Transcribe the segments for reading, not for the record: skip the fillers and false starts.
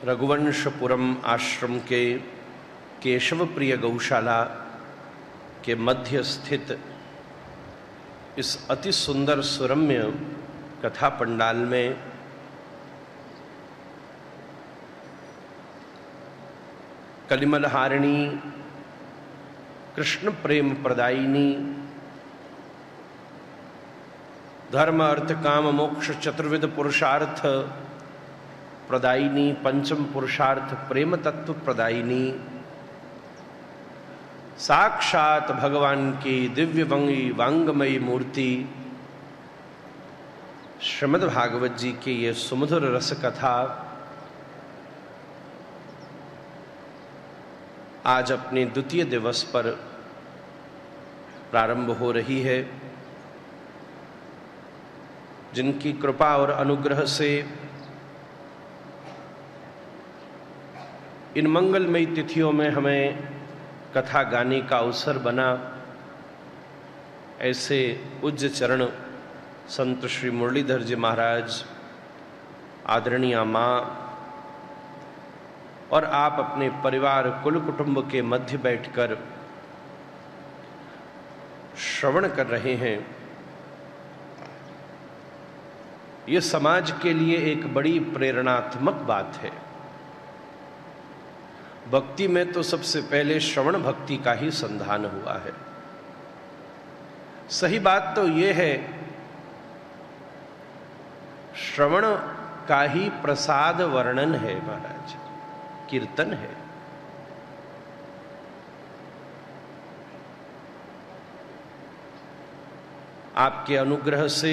रघुवंशपुरम आश्रम के केशव प्रिय गौशाला के मध्य स्थित इस अति सुंदर सुरम्य कथा पंडाल में कलिमलहारिणी कृष्ण प्रेम प्रदायिनी धर्म अर्थ काम मोक्ष चतुर्विध पुरुषार्थ प्रदायिनी पंचम पुरुषार्थ प्रेम तत्व प्रदायिनी साक्षात भगवान की दिव्य वांगमयी मूर्ति श्रीमद् भागवत जी की ये सुमधुर रस कथा आज अपने द्वितीय दिवस पर प्रारंभ हो रही है। जिनकी कृपा और अनुग्रह से इन मंगलमयी तिथियों में हमें कथा गाने का अवसर बना, ऐसे पूज्य चरण संत श्री मुरलीधर जी महाराज, आदरणीय माँ और आप अपने परिवार कुल कुटुंब के मध्य बैठकर श्रवण कर रहे हैं, ये समाज के लिए एक बड़ी प्रेरणात्मक बात है। भक्ति में तो सबसे पहले श्रवण भक्ति का ही संधान हुआ है। सही बात तो ये है, श्रवण का ही प्रसाद वर्णन है महाराज, कीर्तन है। आपके अनुग्रह से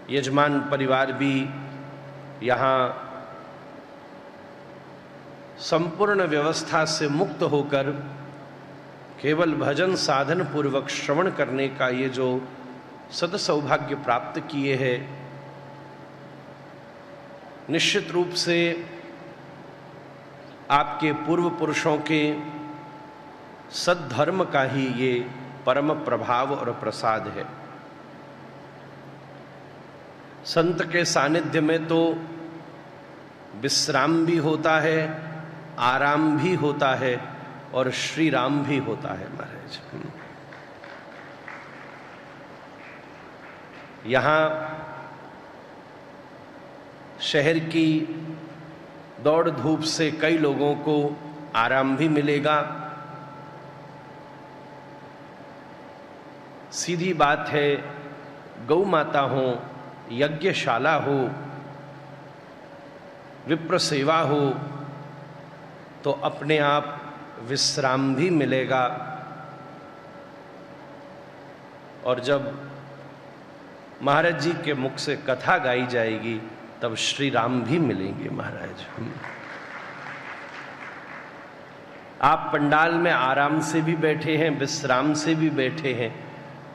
यजमान परिवार भी यहाँ संपूर्ण व्यवस्था से मुक्त होकर केवल भजन साधन पूर्वक श्रवण करने का ये जो सद सौभाग्य प्राप्त किए हैं, निश्चित रूप से आपके पूर्व पुरुषों के सद्धर्म का ही ये परम प्रभाव और प्रसाद है। संत के सानिध्य में तो विश्राम भी होता है, आराम भी होता है और श्री राम भी होता है महाराज। यहाँ शहर की दौड़ धूप से कई लोगों को आराम भी मिलेगा। सीधी बात है, गौ माता हो, यज्ञशाला हो, विप्र सेवा हो, तो अपने आप विश्राम भी मिलेगा। और जब महाराज जी के मुख से कथा गाई जाएगी तब श्री राम भी मिलेंगे महाराज। आप पंडाल में आराम से भी बैठे हैं, विश्राम से भी बैठे हैं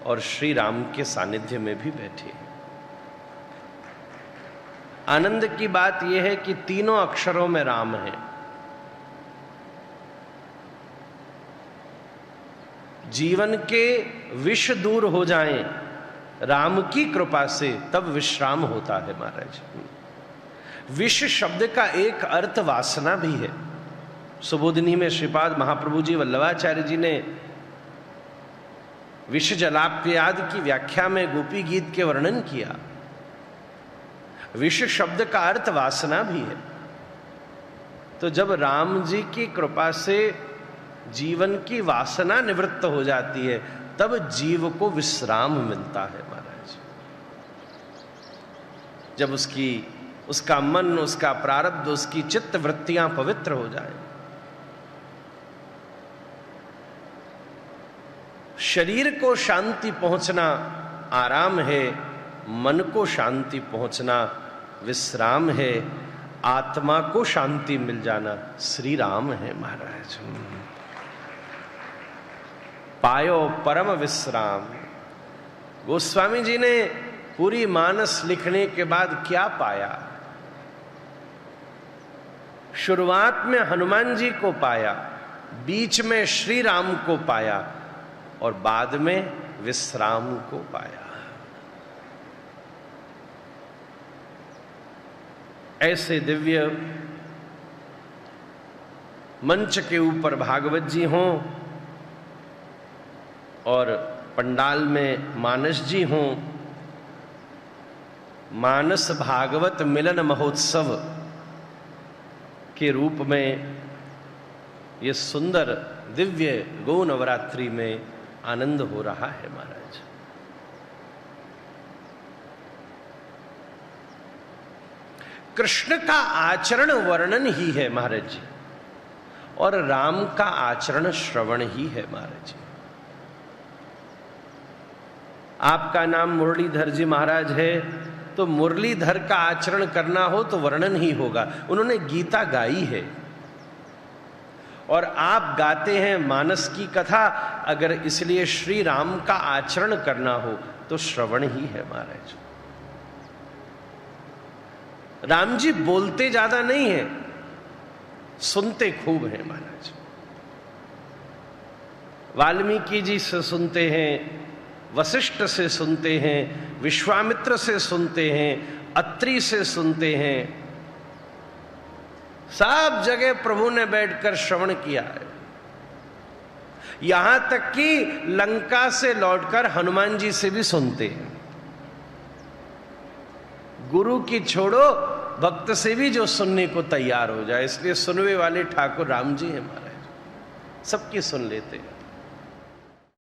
और श्री राम के सानिध्य में भी बैठे हैं। आनंद की बात यह है कि तीनों अक्षरों में राम है। जीवन के विष दूर हो जाएं राम की कृपा से, तब विश्राम होता है महाराज। विष शब्द का एक अर्थ वासना भी है। सुबोधिनी में श्रीपाद महाप्रभु जी वल्लभाचार्य जी ने विष जलाप्याद की व्याख्या में गोपी गीत के वर्णन किया। विष शब्द का अर्थ वासना भी है। तो जब राम जी की कृपा से जीवन की वासना निवृत्त हो जाती है, तब जीव को विश्राम मिलता है महाराज। जब उसका मन, उसका प्रारब्ध, उसकी चित्त वृत्तियां पवित्र हो जाए, शरीर को शांति पहुंचना आराम है, मन को शांति पहुंचना विश्राम है, आत्मा को शांति मिल जाना श्री राम है महाराज। पायो परम विश्राम। गोस्वामी जी ने पूरी मानस लिखने के बाद क्या पाया? शुरुआत में हनुमान जी को पाया, बीच में श्री राम को पाया और बाद में विश्राम को पाया। ऐसे दिव्य मंच के ऊपर भागवत जी हों और पंडाल में मानस जी हों, मानस भागवत मिलन महोत्सव के रूप में ये सुंदर दिव्य गौ नवरात्रि में आनंद हो रहा है महाराज। कृष्ण का आचरण वर्णन ही है महाराज जी, और राम का आचरण श्रवण ही है महाराज जी। आपका नाम मुरलीधर जी महाराज है, तो मुरलीधर का आचरण करना हो तो वर्णन ही होगा। उन्होंने गीता गाई है और आप गाते हैं मानस की कथा, अगर इसलिए श्री राम का आचरण करना हो तो श्रवण ही है महाराज। राम जी बोलते ज्यादा नहीं है, सुनते खूब हैं महाराज। वाल्मीकि जी से सुनते हैं, वशिष्ठ से सुनते हैं, विश्वामित्र से सुनते हैं, अत्रि से सुनते हैं, सब जगह प्रभु ने बैठकर श्रवण किया है। यहां तक कि लंका से लौटकर हनुमान जी से भी सुनते हैं। गुरु की छोड़ो, भक्त से भी जो सुनने को तैयार हो जाए, इसलिए सुनवे वाले ठाकुर राम जी हैं महाराज, सबकी सुन लेते हैं।